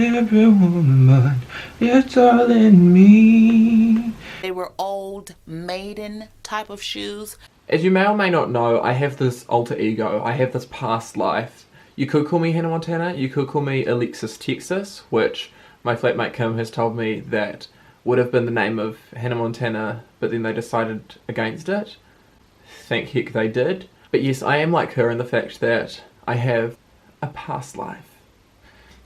every woman, it's all in me. They were old maiden type of shoes. As you may or may not know, I have this alter ego, I have this past life. You could call me Hannah Montana, you could call me Alexis Texas, which my flatmate Kim has told me that would have been the name of Hannah Montana, but then they decided against it. Thank heck they did. But yes, I am like her in the fact that I have a past life.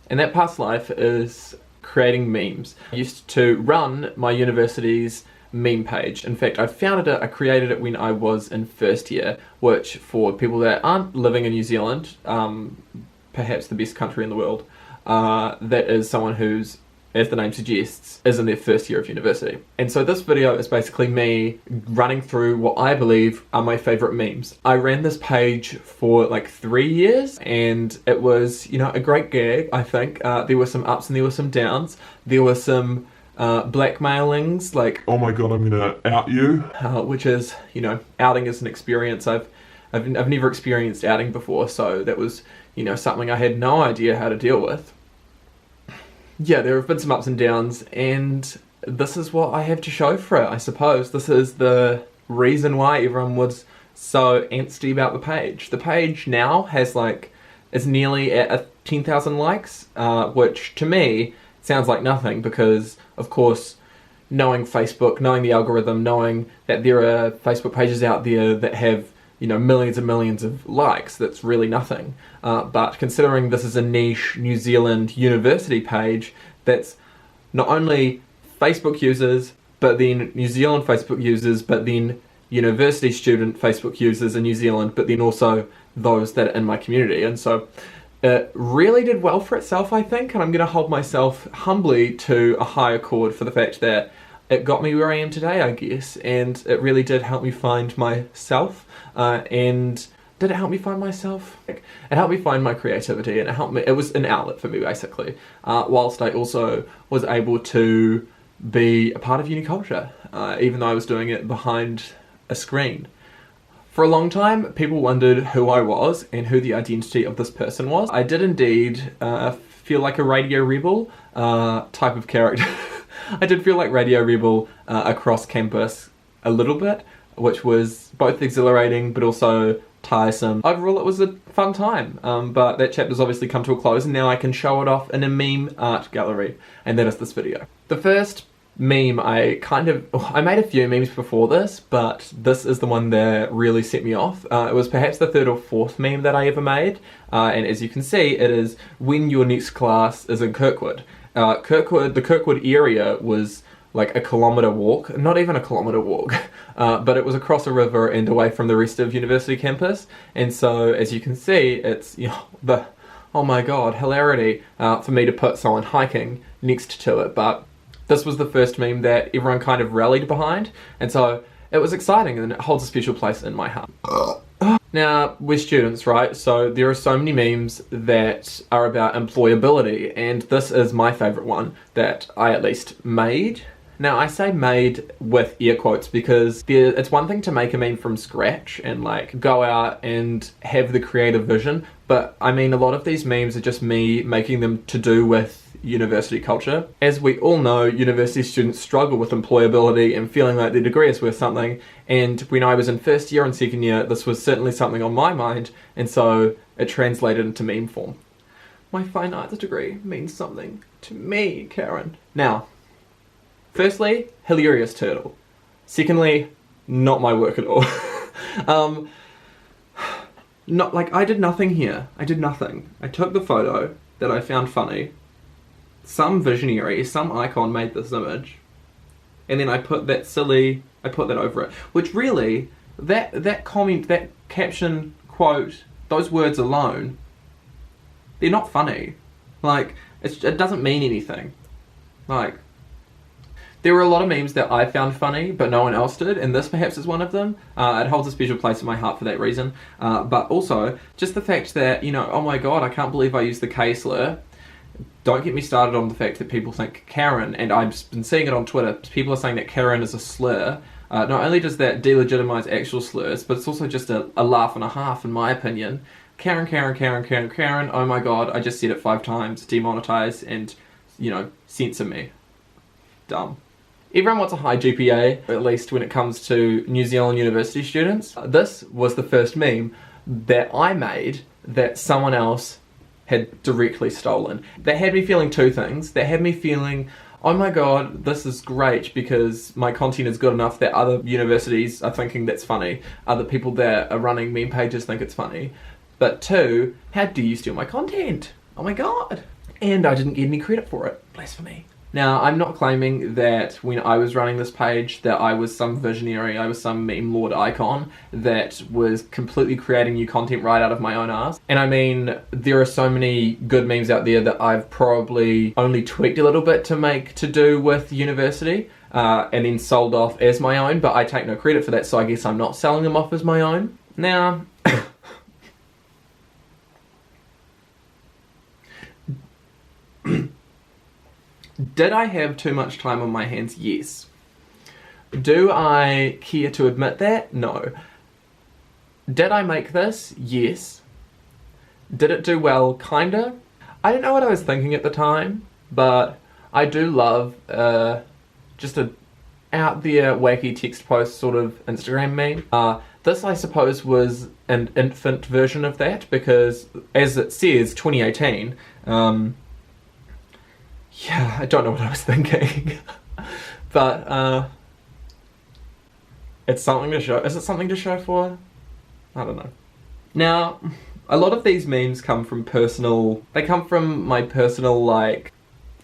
And that past life is creating memes. I used to run my university's meme page. In fact, I founded it, I created it when I was in first year, which for people that aren't living in New Zealand, perhaps the best country in the world, that is someone who's, as the name suggests, is in their first year of university. And so this video is basically me running through what I believe are my favourite memes. I ran this page for like 3 years and it was, you know, a great gag, I think. There were some ups and there were some downs. There were some blackmailings, like, oh my god, I'm gonna out you. Which is, you know, outing is an experience. I've never experienced outing before, so that was, you know, something I had no idea how to deal with. Yeah, there have been some ups and downs, and this is what I have to show for it, I suppose. This is the reason why everyone was so antsy about the page. The page now has like, is nearly at 10,000 likes, which to me sounds like nothing because, of course, knowing Facebook, knowing the algorithm, knowing that there are Facebook pages out there that have, you know, millions and millions of likes, that's really nothing. But considering this is a niche New Zealand university page that's not only Facebook users, but then New Zealand Facebook users, but then university student Facebook users in New Zealand, but then also those that are in my community. And so it really did well for itself, I think, and I'm going to hold myself humbly to a higher chord for the fact that it got me where I am today, I guess, and it really did help me find myself, and did it help me find myself? It helped me find my creativity, and it was an outlet for me, basically, whilst I also was able to be a part of uni culture, even though I was doing it behind a screen. For a long time, people wondered who I was and who the identity of this person was. I did indeed feel like a Radio Rebel type of character. I did feel like Radio Rebel across campus a little bit, which was both exhilarating but also tiresome. Overall, it was a fun time, but that chapter's obviously come to a close and now I can show it off in a meme art gallery, and that is this video. The first meme I made a few memes before this, but this is the one that really set me off. It was perhaps the third or fourth meme that I ever made, and as you can see, it is when your next class is in Kirkwood. The Kirkwood area was like a kilometre walk, not even a kilometre walk, but it was across a river and away from the rest of university campus, and so as you can see, it's, you know, oh my god, hilarity for me to put someone hiking next to it, but this was the first meme that everyone kind of rallied behind, and so it was exciting and it holds a special place in my heart. Now, we're students, right? So there are so many memes that are about employability, and this is my favourite one that I at least made. Now, I say made with air quotes because it's one thing to make a meme from scratch and like go out and have the creative vision, but I mean a lot of these memes are just me making them to do with university culture. As we all know, university students struggle with employability and feeling like their degree is worth something, and when I was in first year and second year, this was certainly something on my mind, and so it translated into meme form. My fine arts degree means something to me, Karen. Now, firstly, hilarious turtle. Secondly, not my work at all. Not like, I did nothing here. I did nothing. I took the photo that I found funny. Some visionary, some icon made this image, and then I put that over it. Which really, that comment, that caption, quote, those words alone, they're not funny. Like, it doesn't mean anything. Like, there were a lot of memes that I found funny, but no one else did, and this perhaps is one of them. It holds a special place in my heart for that reason. But also, just the fact that, you know, oh my god, I can't believe I used the K slur. Don't get me started on the fact that people think Karen, and I've been seeing it on Twitter, people are saying that Karen is a slur. Not only does that delegitimize actual slurs, but it's also just a laugh and a half, in my opinion. Karen, Karen, Karen, Karen, Karen, oh my god, I just said it 5 times, demonetize and, you know, censor me. Dumb. Everyone wants a high GPA, at least when it comes to New Zealand university students. This was the first meme that I made that someone else had directly stolen. That had me feeling 2 things. That had me feeling, oh my god, this is great because my content is good enough that other universities are thinking that's funny. Other people that are running meme pages think it's funny. But 2, how dare you steal my content? Oh my god. And I didn't get any credit for it. Blasphemy. Now, I'm not claiming that when I was running this page that I was some visionary, I was some meme lord icon that was completely creating new content right out of my own ass. And I mean, there are so many good memes out there that I've probably only tweaked a little bit to make to do with university, and then sold off as my own, but I take no credit for that, so I guess I'm not selling them off as my own. Now, did I have too much time on my hands? Yes. Do I care to admit that? No. Did I make this? Yes. Did it do well? Kinda. I don't know what I was thinking at the time, but I do love just a out there wacky text post sort of Instagram meme. This I suppose was an infant version of that because as it says 2018, yeah, I don't know what I was thinking. But, it's something to show. Is it something to show for? I don't know. Now, a lot of these memes come from they come from my personal, like,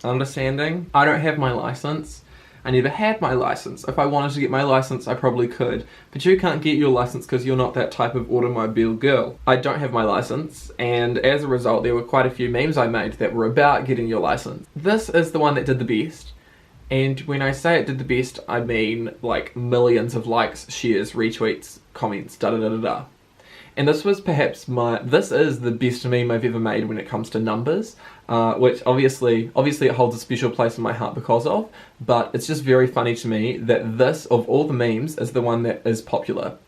understanding. I don't have my license. I never had my license. If I wanted to get my license, I probably could. But you can't get your license because you're not that type of automobile girl. I don't have my license, and as a result, there were quite a few memes I made that were about getting your license. This is the one that did the best. And when I say it did the best, I mean like millions of likes, shares, retweets, comments, da-da-da-da-da. And this was perhaps this is the best meme I've ever made when it comes to numbers, which obviously it holds a special place in my heart because of, but it's just very funny to me that this, of all the memes, is the one that is popular.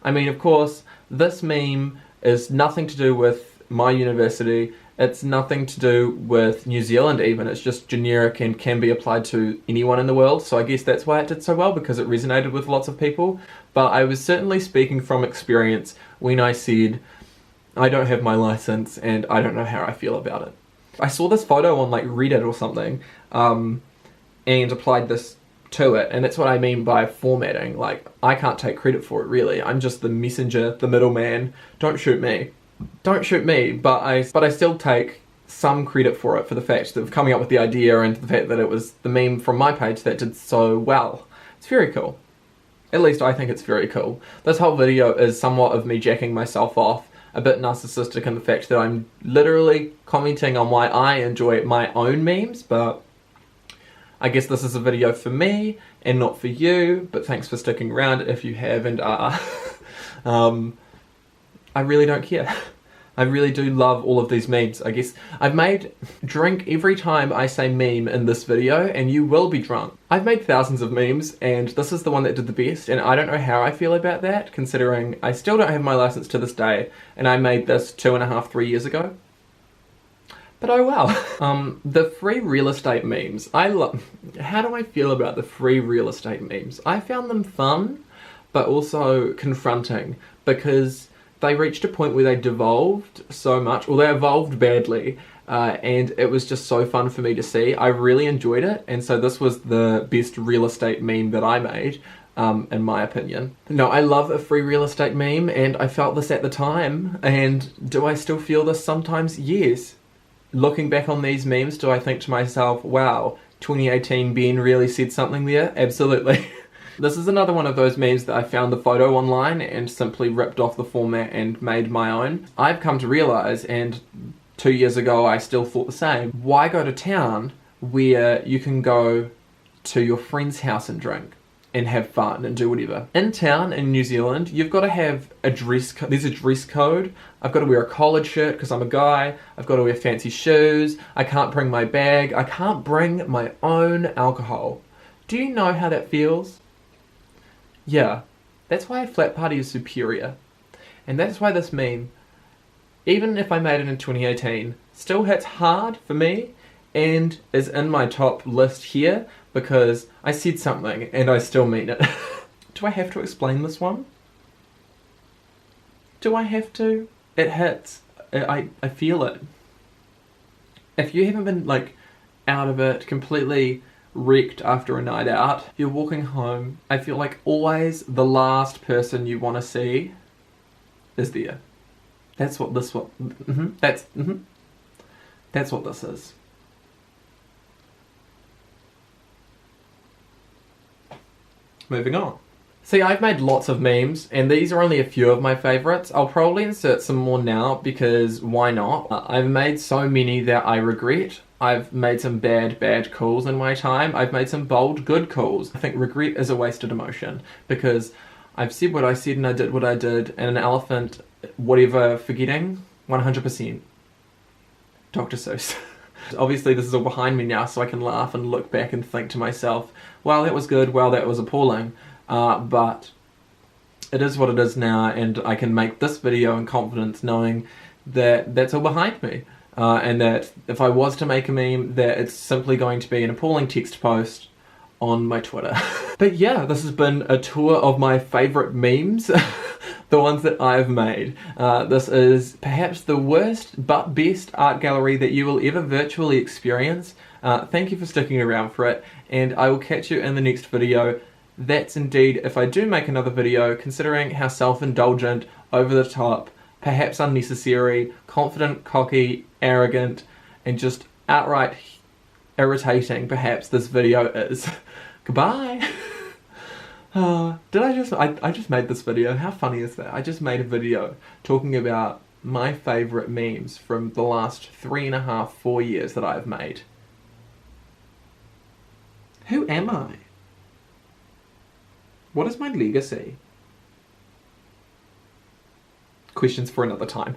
I mean, of course, this meme is nothing to do with my university, it's nothing to do with New Zealand even, it's just generic and can be applied to anyone in the world, so I guess that's why it did so well, because it resonated with lots of people. But I was certainly speaking from experience when I said, I don't have my license and I don't know how I feel about it. I saw this photo on like Reddit or something, and applied this to it, and that's what I mean by formatting. Like, I can't take credit for it really, I'm just the messenger, the middleman. Don't shoot me. Don't shoot me, but I still take some credit for it, for the fact of coming up with the idea and the fact that it was the meme from my page that did so well. It's very cool. At least I think it's very cool. This whole video is somewhat of me jacking myself off, a bit narcissistic in the fact that I'm literally commenting on why I enjoy my own memes, but I guess this is a video for me and not for you, but thanks for sticking around if you have and are. I really don't care. I really do love all of these memes. I guess I've made drink every time I say meme in this video, and you will be drunk. I've made thousands of memes, and this is the one that did the best, and I don't know how I feel about that, considering I still don't have my license to this day, and I made this 2.5, 3 years ago. But oh well. The free real estate memes. How do I feel about the free real estate memes? I found them fun, but also confronting, because they reached a point where they devolved so much, or they evolved badly, and it was just so fun for me to see. I really enjoyed it, and so this was the best real estate meme that I made, in my opinion. No, I love a free real estate meme, and I felt this at the time, and do I still feel this sometimes? Yes. Looking back on these memes, do I think to myself, wow, 2018 Ben really said something there? Absolutely. This is another one of those memes that I found the photo online and simply ripped off the format and made my own. I've come to realise, and 2 years ago I still thought the same, why go to town where you can go to your friend's house and drink and have fun and do whatever? In town in New Zealand, you've got to have a dress code. There's a dress code. I've got to wear a collared shirt because I'm a guy. I've got to wear fancy shoes. I can't bring my bag. I can't bring my own alcohol. Do you know how that feels? Yeah, that's why a flat party is superior. And that's why this meme even if I made it in 2018, still hits hard for me and is in my top list here because I said something and I still mean it. Do I have to explain this one? Do I have to? It hits. I feel it. If you haven't been like out of it, completely wrecked after a night out, you're walking home, I feel like always the last person you want to see is there. That's what this what that's what this is. Moving on. See, I've made lots of memes, and these are only a few of my favourites. I'll probably insert some more now, because why not? I've made so many that I regret. I've made some bad calls in my time. I've made some bold, good calls. I think regret is a wasted emotion, because I've said what I said and I did what I did, and an elephant, whatever, forgetting, 100%. Dr. Seuss. Obviously this is all behind me now, so I can laugh and look back and think to myself, wow, that was good, wow, that was appalling. But it is what it is now, and I can make this video in confidence knowing that that's all behind me. And that if I was to make a meme, that it's simply going to be an appalling text post on my Twitter. But yeah, this has been a tour of my favourite memes. The ones that I've made. This is perhaps the worst but best art gallery that you will ever virtually experience. Thank you for sticking around for it, and I will catch you in the next video. That's indeed if I do make another video, considering how self-indulgent, over the top, perhaps unnecessary, confident, cocky, arrogant, and just outright irritating perhaps this video is. Goodbye! I just made this video. How funny is that? I just made a video talking about my favourite memes from the last 3.5, 4 years that I've made. Who am I? What is my legacy? Questions for another time.